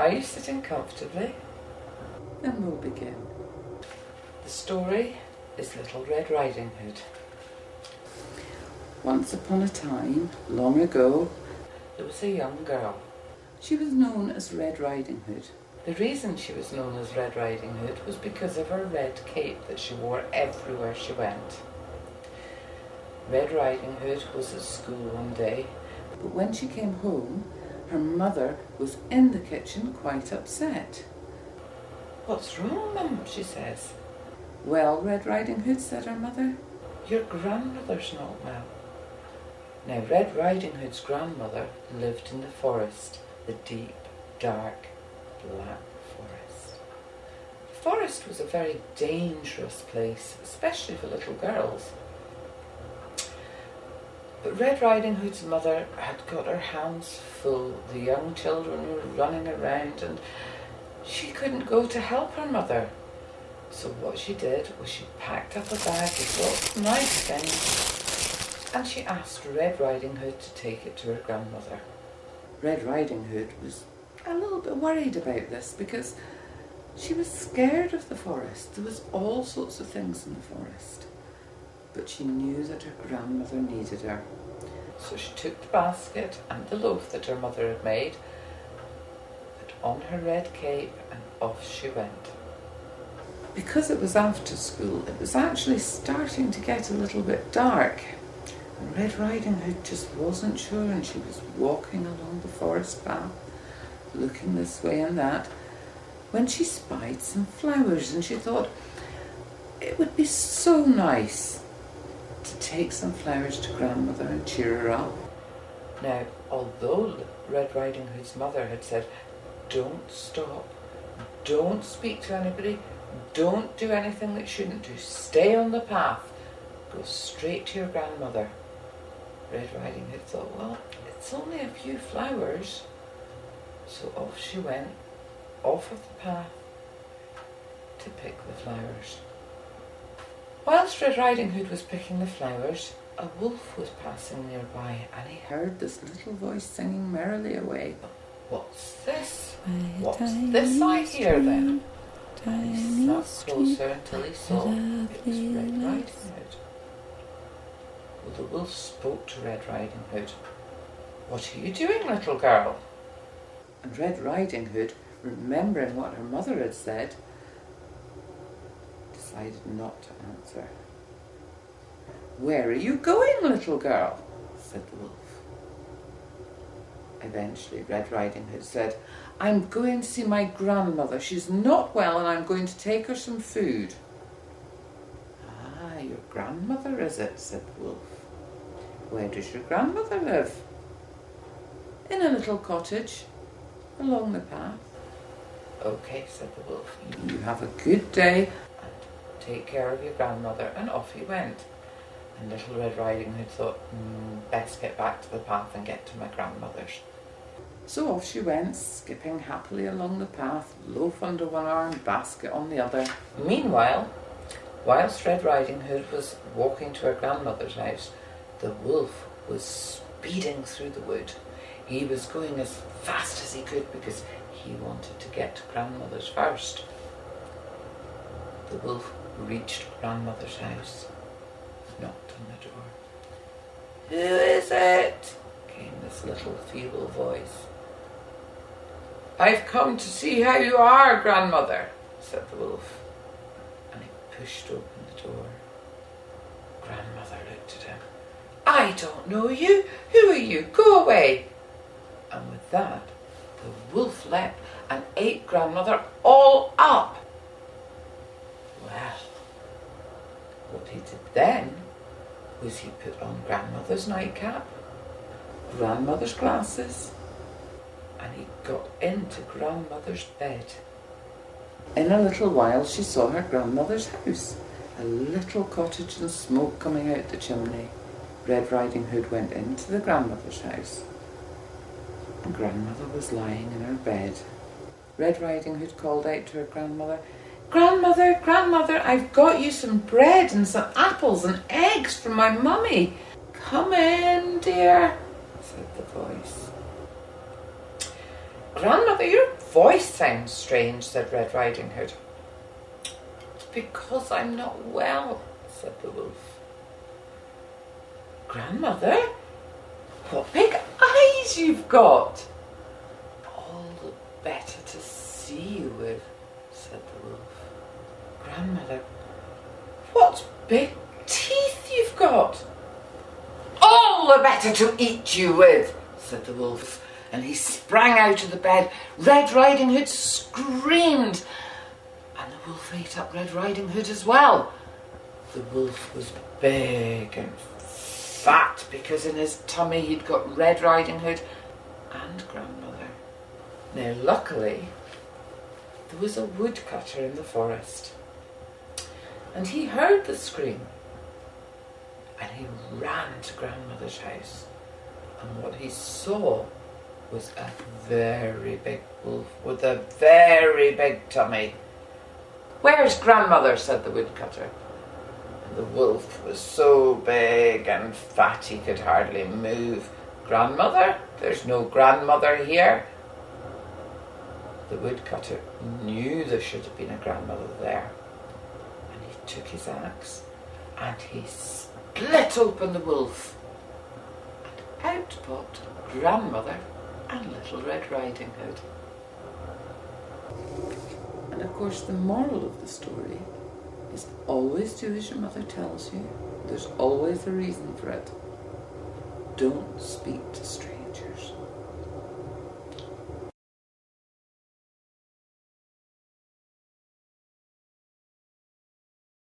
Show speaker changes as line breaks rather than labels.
Are you sitting comfortably?
Then we'll begin.
The story is Little Red Riding Hood.
Once upon a time, long ago,
There was a young girl.
she was known as Red Riding Hood.
The reason she was known as Red Riding Hood was because of her red cape that she wore everywhere she went. Red Riding Hood was at school one day.
But when she came home, her mother was in the kitchen quite upset.
"What's wrong, Mum?" she says.
Well, Red Riding Hood, said her mother,
"Your grandmother's not well." Now, Red Riding Hood's grandmother lived in the forest, the deep, dark, black forest. The forest was a very dangerous place, especially for little girls. But Red Riding Hood's mother had got her hands full. The young children were running around and she couldn't go to help her mother. So what she did was she packed up a bag with lots of nice things and she asked Red Riding Hood to take it to her grandmother.
Red Riding Hood was a little bit worried about this because she was scared of the forest. There was all sorts of things in the forest. But she knew that her grandmother needed her. So she took the basket and the loaf that her mother had made, put on her red cape, and off she went. Because it was after school, it was actually starting to get a little bit dark. And Red Riding Hood just wasn't sure, and she was walking along the forest path, looking this way and that, when she spied some flowers, and she thought it would be so nice to take some flowers to grandmother and cheer her up. Now, although Red Riding Hood's mother had said, "Don't stop, don't speak to anybody, don't do anything that you shouldn't do, stay on the path, go straight to your grandmother," Red Riding Hood thought, well, it's only a few flowers. So off she went, off of the path, to pick the flowers. Whilst Red Riding Hood was picking the flowers, a wolf was passing nearby, and he heard this little voice singing merrily away. "What's this? What's this I hear then?" And he snuck closer until he saw it was Red Riding Hood. Well, the wolf spoke to Red Riding Hood. "What are you doing, little girl?" And Red Riding Hood, remembering what her mother had said, decided not to answer. "Where are you going, little girl?" said the wolf. Eventually, Red Riding Hood said, "I'm going to see my grandmother. She's not well and I'm going to take her some food." "Ah, your grandmother, is it?" said the wolf. "Where does your grandmother live?" "In a little cottage along the path." "Okay," said the wolf. "You have a good day. Take care of your grandmother," and off he went. And Little Red Riding Hood thought, best get back to the path and get to my grandmother's. So off she went, skipping happily along the path, loaf under one arm, basket on the other. Meanwhile, whilst Red Riding Hood was walking to her grandmother's house, the wolf was speeding through the wood. He was going as fast as he could because he wanted to get to grandmother's first. The wolf reached grandmother's house, knocked on the door. "Who is it?" came this little feeble voice. "I've come to see how you are, grandmother," said the wolf, and he pushed open the door. Grandmother looked at him. "I don't know you. Who are you? Go away." And with that, the wolf leapt and ate grandmother all up. Well, what he did then was he put on grandmother's nightcap, grandmother's glasses, and he got into grandmother's bed. In a little while she saw her grandmother's house, a little cottage and smoke coming out the chimney. Red Riding Hood went into the grandmother's house, and grandmother was lying in her bed. Red Riding Hood called out to her grandmother, "Grandmother, grandmother, I've got you some bread and some apples and eggs from my mummy. Come in, dear," said the voice. "Grandmother, you're
voice sounds strange, said Red Riding Hood. It's because I'm not well, said the wolf. Grandmother, what big eyes you've got! All the better to see you with, said the wolf. Grandmother, what big teeth you've got! All the better to eat you with, said the wolf, and he sprang out of the bed. Red Riding Hood screamed, and the wolf ate up Red Riding Hood as well. The wolf was big and fat because in his tummy he'd got Red Riding Hood and grandmother. Now luckily there was a woodcutter in the forest, and he heard the scream, and he ran to grandmother's house, and what he saw was a very big wolf with a very big tummy. Where's grandmother? Said the woodcutter. And the wolf was so big and fat he could hardly move. Grandmother? There's no grandmother here. The woodcutter knew there should have been a grandmother there, and he took his axe and he split open the wolf, and out popped grandmother and Little Red Riding Hood. And of course the moral of the story is always do as your mother tells you. There's always a reason for it. Don't speak to strangers.